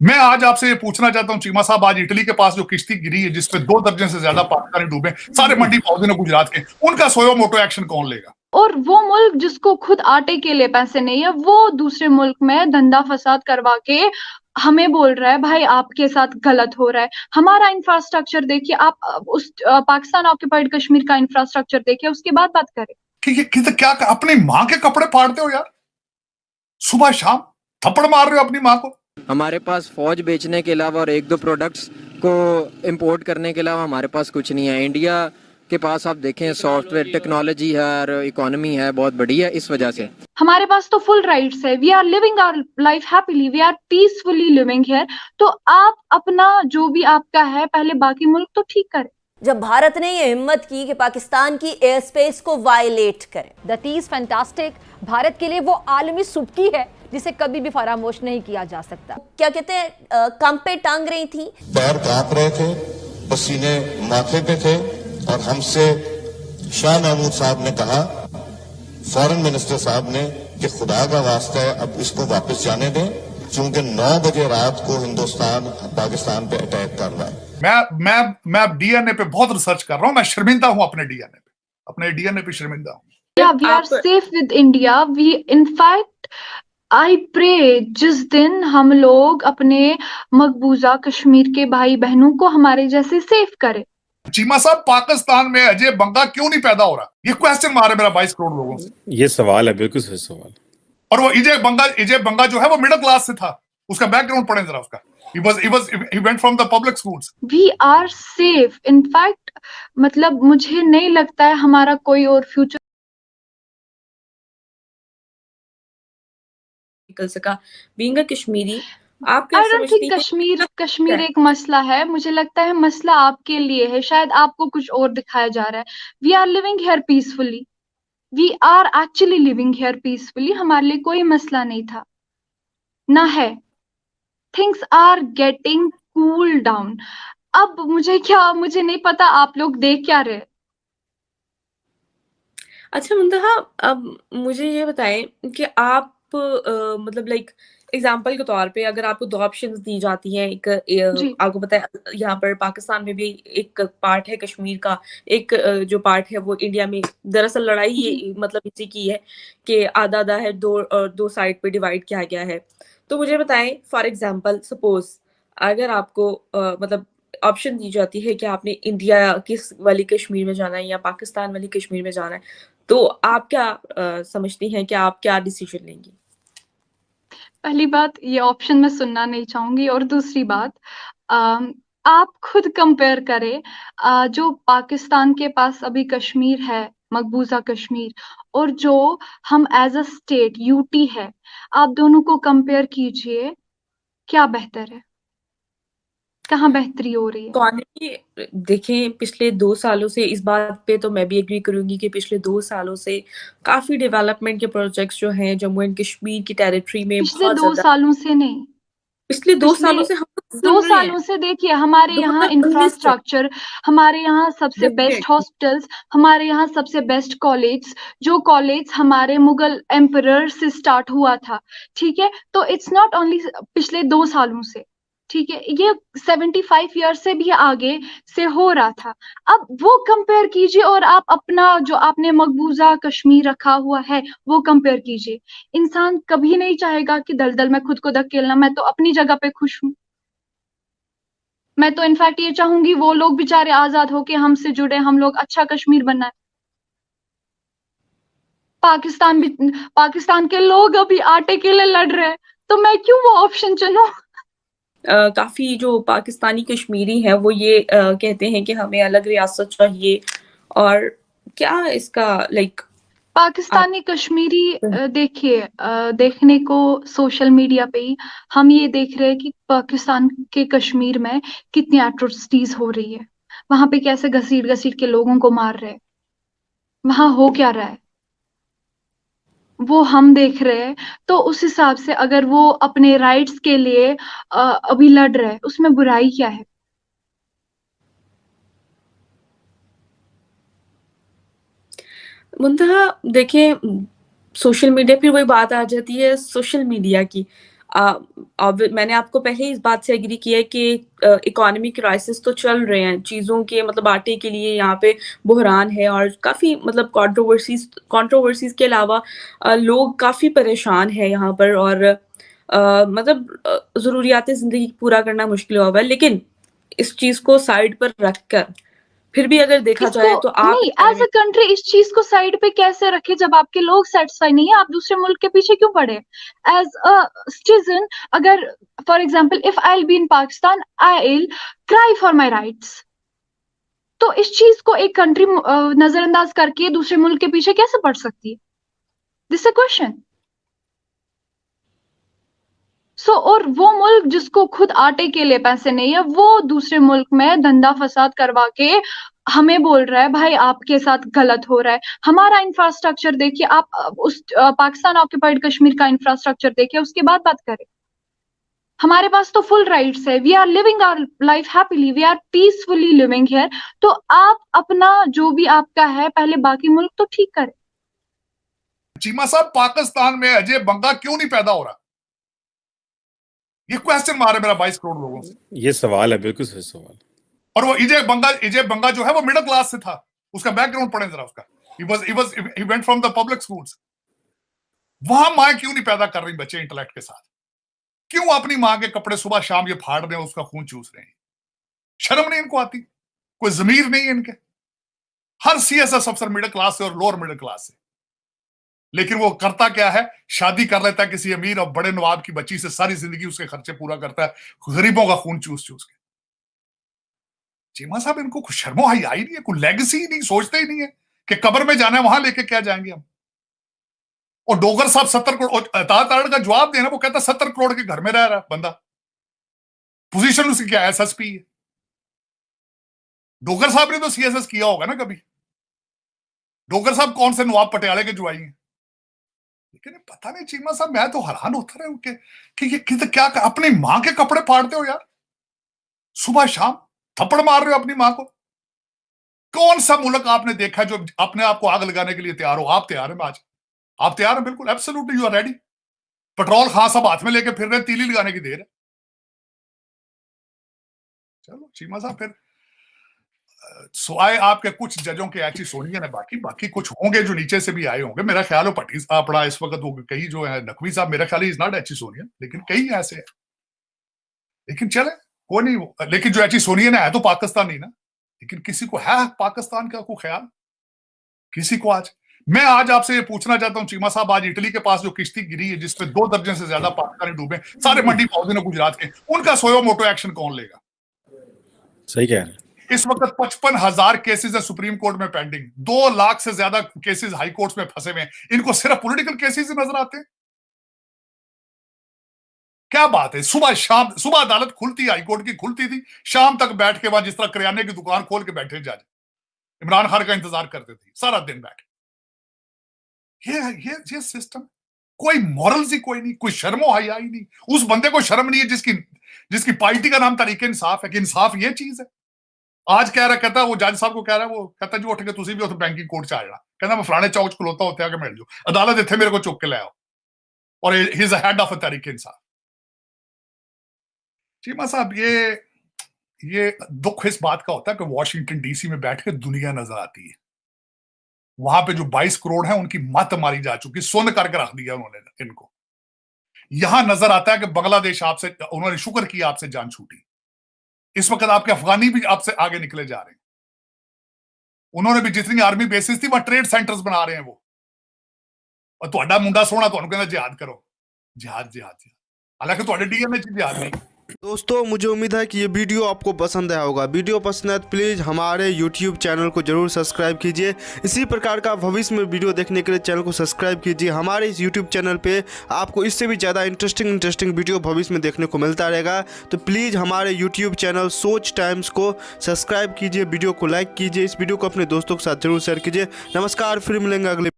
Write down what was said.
मैं आज आपसे ये पूछना चाहता हूँ चीमा साहब, आज इटली के पास जो किश्ती गिरी है जिसपे 2 दर्जन से ज्यादा पाकिस्तानी डूबे, सारे मंडी पौधे ने गुजरात के, उनका सोयो मोटो एक्शन कौन लेगा? और वो मुल्क जिसको खुद आटे के लिए पैसे नहीं है, वो दूसरे मुल्क में धंधा फसाद करवा के हमें बोल रहा है भाई आपके साथ गलत हो रहा है। हमारा इंफ्रास्ट्रक्चर देखिए, आप उस पाकिस्तान ऑक्यूपाइड कश्मीर का इंफ्रास्ट्रक्चर देखिए, उसके बाद बात करें। क्या अपनी माँ के कपड़े फाड़ते हो यार? सुबह शाम थप्पड़ मार रहे हो अपनी माँ को। हमारे पास फौज बेचने के अलावा और एक दो प्रोडक्ट्स को इंपोर्ट करने के अलावा हमारे पास कुछ नहीं है। इंडिया के पास आप देखें सॉफ्टवेयर टेक्नोलॉजी है और इकोनॉमी है बहुत बड़ी है, इस वजह से हमारे पास तो फुल राइट्स है। We are living our life happily, we are peacefully living here. तो आप अपना जो भी आपका है पहले बाकी मुल्क तो ठीक करें। जब भारत ने ये हिम्मत की कि पाकिस्तान की एयर स्पेस को वायलेट करे, दैट इज फैंटास्टिक। भारत के लिए वो आलमी सुबकी है जिसे कभी भी फरामोश नहीं किया जा सकता। क्या कहते हैं, कम पे टांग रही थी, पैर कांप रहे थे, पसीने माथे पे थे, और हमसे शाह महमूद साहब ने कहा, फॉरेन मिनिस्टर साहब ने, कि खुदा का वास्ता है अब इसको वापस जाने दें, क्योंकि 9 बजे रात को हिंदुस्तान पाकिस्तान पे अटैक कर रहा है। मैं डीएनए पे बहुत रिसर्च कर रहा हूँ। मैं शर्मिंदा हूँ अपने डीएनए पे शर्मिंदा हूँ। Yeah, we are safe with India. We, in fact, I pray जिस दिन हम लोग अपने मकबूजा कश्मीर के भाई बहनों को हमारे जैसे सेफ करें। चीमा साहब, पाकिस्तान में अजय बंगा क्यों नहीं पैदा हो रहा? ये क्वेश्चन मारे मेरा 22 करोड़ लोगों से। ये सवाल है, बिल्कुल सही सवाल। और वो अजय बंगा जो है वो मिडिल क्लास से था। उसका बैकग्राउंड पढ़ें जरा उसका। He went from the public schools. We are safe. In fact, मतलब मुझे नहीं लगता है हमारा कोई और फ्यूचर निकल सका। बीइंग अ कश्मीरी, आप I क्या don't think समझती हैं? कश्मीर एक मसला है। मुझे लगता है मसला आपके लिए है, शायद आपको कुछ और दिखाया जा रहा है। We are living here peacefully. We are actually living here peacefully. हमारे लिए कोई मसला नहीं था, ना है। Things are getting cool down. अब मुझे नहीं पता आप लोग देख क्या रहे। अच्छा मुंतहा, अब मुझे ये बताएं कि आप मतलब लाइक एग्जाम्पल के तौर पे अगर आपको 2 ऑप्शंस दी जाती हैं, जी आपको पता है यहाँ पर पाकिस्तान में भी एक पार्ट है कश्मीर का, एक जो पार्ट है वो इंडिया में। दरअसल लड़ाई ये मतलब इसी की है कि आधा है, दो साइड पे डिवाइड किया गया है। तो मुझे बताएं, फॉर एग्जाम्पल सपोज अगर आपको मतलब ऑप्शन दी जाती है कि आपने इंडिया किस वाली कश्मीर में जाना है या पाकिस्तान वाली कश्मीर में जाना है, तो आप क्या समझती हैं कि आप क्या डिसीजन लेंगी? पहली बात, ये ऑप्शन मैं सुनना नहीं चाहूंगी। और दूसरी बात, आप खुद कंपेयर करें जो पाकिस्तान के पास अभी कश्मीर है, मकबूजा कश्मीर, और जो हम एज अ स्टेट यूटी है, आप दोनों को कंपेयर कीजिए, क्या बेहतर है, कहाँ बेहतरी हो रही है? इकोनॉमी देखें, पिछले 2 सालों से, इस बात पे तो मैं भी एग्री करूंगी कि पिछले 2 सालों से काफी डेवलपमेंट के प्रोजेक्ट्स जो हैं जम्मू एंड कश्मीर की टेरिटरी में पिछले बहुत 2 ज्यादा। सालों से नहीं, पिछले 2 पिछले सालों से हम लोग 2 सुन रहे हैं। सालों से देखिए, हमारे यहाँ 2019 से इंफ्रास्ट्रक्चर, हमारे यहाँ सबसे बेस्ट डेफिनेटली हॉस्पिटल्स, हमारे यहाँ सबसे बेस्ट कॉलेज, जो कॉलेज हमारे मुगल एम्परर से स्टार्ट हुआ था, ठीक है? तो इट्स नॉट ओनली पिछले 2 सालों से, ठीक है? ये 75 ईयर से भी आगे से हो रहा था। अब वो कंपेयर कीजिए और आप अपना जो आपने मकबूजा कश्मीर रखा हुआ है वो कंपेयर कीजिए। इंसान कभी नहीं चाहेगा कि दलदल में खुद को धकेलना। मैं तो अपनी जगह पे खुश हूँ। मैं तो इनफैक्ट ये चाहूंगी वो लोग बेचारे आजाद होके हमसे जुड़े, हम लोग अच्छा कश्मीर बनाए। पाकिस्तान के लोग अभी आटे के लिए लड़ रहे हैं, तो मैं क्यों वो ऑप्शन चुनूं? काफी जो पाकिस्तानी कश्मीरी हैं वो ये कहते हैं कि हमें अलग रियासत चाहिए। और क्या इसका लाइक पाकिस्तानी कश्मीरी देखिए, देखने को सोशल मीडिया पे ही हम ये देख रहे हैं कि पाकिस्तान के कश्मीर में कितनी एट्रोसिटीज हो रही है। वहां पे कैसे घसीट घसीट के लोगों को मार रहे हैं, वहां हो क्या रहा है वो हम देख रहे हैं। तो उस हिसाब से अगर वो अपने राइट्स के लिए अभी लड़ रहे हैं, उसमें बुराई क्या है? मुंतहा देखें, सोशल मीडिया, फिर वही बात आ जाती है सोशल मीडिया की। मैंने आपको पहले इस बात से एग्री किया है कि इकोनॉमी क्राइसिस तो चल रहे हैं, चीज़ों के मतलब आटे के लिए यहाँ पे बहरान है और काफ़ी मतलब कंट्रोवर्सीज के अलावा लोग काफ़ी परेशान हैं यहाँ पर और मतलब ज़रूरियात ज़िंदगी पूरा करना मुश्किल हुआ है। लेकिन इस चीज़ को साइड पर रखकर फिर भी अगर देखा जाए तो आप नहीं, एज अ कंट्री इस चीज को साइड पे कैसे रखे जब आपके लोग सेटिस्फाई नहीं है? आप दूसरे मुल्क के पीछे क्यों पड़े? एज अ सिटीजन, अगर for example if I will be in Pakistan, I will cry for my rights. तो इस चीज को एक कंट्री नजरअंदाज करके दूसरे मुल्क के पीछे कैसे पड़ सकती है? This a question. और वो मुल्क जिसको खुद आटे के लिए पैसे नहीं है, वो दूसरे मुल्क में धंधा फसाद करवा के हमें बोल रहा है भाई आपके साथ गलत हो रहा है। हमारा इंफ्रास्ट्रक्चर देखिए, आप उस पाकिस्तान ऑक्यूपाइड कश्मीर का इंफ्रास्ट्रक्चर देखिए, उसके बाद बात करें। हमारे पास तो फुल राइट्स है, we are living our life happily, we are peacefully living here. तो आप अपना जो भी आपका है पहले बाकी मुल्क तो ठीक करें। चीमा साहब, पाकिस्तान में अजय बंगा क्यों नहीं पैदा हो रहा? ये क्वेश्चन मारे मेरा 22 करोड़ लोगों से। ये सवाल है, बिल्कुल सही सवाल। और वो अजय बंगा जो है वो मिडिल क्लास से था। उसका बैकग्राउंड पढ़ें जरा उसका। he went from the public schools। वहां मां क्यों नहीं पैदा कर रही बच्चे इंटेलेक्ट के साथ? क्यों अपनी मां के कपड़े सुबह शाम ये फाड़ रहे हैं, उसका खून चूस रहे हैं? शर्म नहीं इनको आती? कोई जमीर नहीं है इनके? हर सीएसएस अफसर मिडिल क्लास से और लोअर मिडिल क्लास से, लेकिन वो करता क्या है? शादी कर लेता है किसी अमीर और बड़े नवाब की बच्ची से, सारी जिंदगी उसके खर्चे पूरा करता है, गरीबों का खून चूस चूस के। चीमा साहब, इनको कुछ शर्मो हया ही नहीं है, कोई लेगेसी ही नहीं, सोचते ही नहीं है कि कब्र में जाना है, वहां लेके क्या जाएंगे हम। और डोगर साहब 70 करोड़ ताड़ का जवाब देना, वो कहता 70 करोड़ के घर में रह रहा बंदा, पोजीशन उसकी क्या एसएसपी है। डोगर साहब ने तो सीएसएस किया होगा ना कभी? डोगर साहब कौन से नवाब पटियाले के जुआई हैं? लेकिन पता नहीं चीमा साहब, मैं तो हैरान होता रहा कि ये क्या अपनी मां के कपड़े फाड़ते हो यार, सुबह शाम थप्पड़ मार रहे हो अपनी मां को। कौन सा मुल्क आपने देखा जो अपने आप को आग लगाने के लिए तैयार हो? आप तैयार हैं आज? आप तैयार हैं? बिल्कुल, absolutely you are ready. Petrol खां सब हाथ में लेके फिर रहे, तीली लगाने की देर है। चलो चीमा साहब, फिर सुआए आपके कुछ जजों के ऐसी सोनिया ने, बाकी कुछ होंगे जो नीचे से भी आए होंगे। मेरा ख्याल है पटी अपना इस वक्त वो कई जो है नकवी साहब, मेरा ख्याल इज नॉट ऐसी सोनिया, लेकिन कई ऐसे है। लेकिन चले कोई नहीं, लेकिन जो ऐसी सोनिया ने है तो पाकिस्तानी ना, लेकिन किसी को है पाकिस्तान का कोई ख्याल? किसी को? मैं आज आपसे ये पूछना चाहता हूं चीमा साहब, आज इटली के पास जो किश्ती गिरी है जिसमें 2 दर्जन से ज्यादा पाकिस्तानी डूबे, सारे मंडी पौधे ने गुजरात के, उनका सोयो मोटो एक्शन कौन लेगा? सही कह रहे हैं। इस वक्त 55,000 केसेस है सुप्रीम कोर्ट में पेंडिंग, 2 लाख से ज्यादा केसेस हाई कोर्ट में फंसे हुए हैं। इनको सिर्फ पॉलिटिकल केसेस ही नजर आते हैं? क्या बात है? सुबह अदालत खुलती, हाई कोर्ट की खुलती थी, शाम तक बैठ के वहां जिस तरह किराने की दुकान खोल के बैठे जज इमरान खान का इंतजार करते थे सारा दिन बैठ। ये सिस्टम, कोई मॉरल्स ही कोई नहीं, कोई शर्मो हया ही नहीं। उस बंदे को शर्म नहीं है जिसकी पार्टी का नाम तरीके इंसाफ है, कि इंसाफ ये चीज है। आज कह रहा, कहता वो जज साहब को कह रहा है, वो कहता जी उठ के तुसी भी उस बैंकिंग कोर्ट च आ जाना, कहता मैं फलाने चौक च खलोता उत्ते आके मिल जाओ, अदालत इत्थे मेरे को चुक के ले आओ, और he is head of a तरीके इंसाफ। चीमा साहब, ये दुख इस बात का होता है कि वॉशिंगटन डीसी में बैठ के दुनिया नजर आती है, वहां पे जो 22 करोड़ है उनकी मत मारी जा चुकी, सुन करके रख दिया उन्होंने इनको। यहां नजर आता है कि बांग्लादेश आपसे, उन्होंने शुक्र किया आपसे जान छूटी। इस वक्त आपके अफगानी भी आपसे आगे निकले जा रहे हैं। उन्होंने भी जितनी आर्मी बेसिस थी वहां ट्रेड सेंटर्स बना रहे हैं वो, और ਤੁਹਾਡਾ मुंडा सोहना ਤੁਹਾਨੂੰ ਕਹਿੰਦਾ जिहाद करो, जिहाद हालांकि ਤੁਹਾਡੇ डीएनए च जिहाद नहीं। दोस्तों, मुझे उम्मीद है कि ये वीडियो आपको पसंद आया होगा। वीडियो पसंद है तो प्लीज़ हमारे YouTube चैनल को जरूर सब्सक्राइब कीजिए। इसी प्रकार का भविष्य में वीडियो देखने के लिए चैनल को सब्सक्राइब कीजिए। हमारे इस YouTube चैनल पे आपको इससे भी ज़्यादा इंटरेस्टिंग वीडियो भविष्य में देखने को मिलता रहेगा। तो प्लीज़ हमारे YouTube चैनल सोच टाइम्स को सब्सक्राइब कीजिए, वीडियो को लाइक कीजिए, इस वीडियो को अपने दोस्तों के साथ जरूर शेयर कीजिए। नमस्कार, फिर मिलेंगे अगले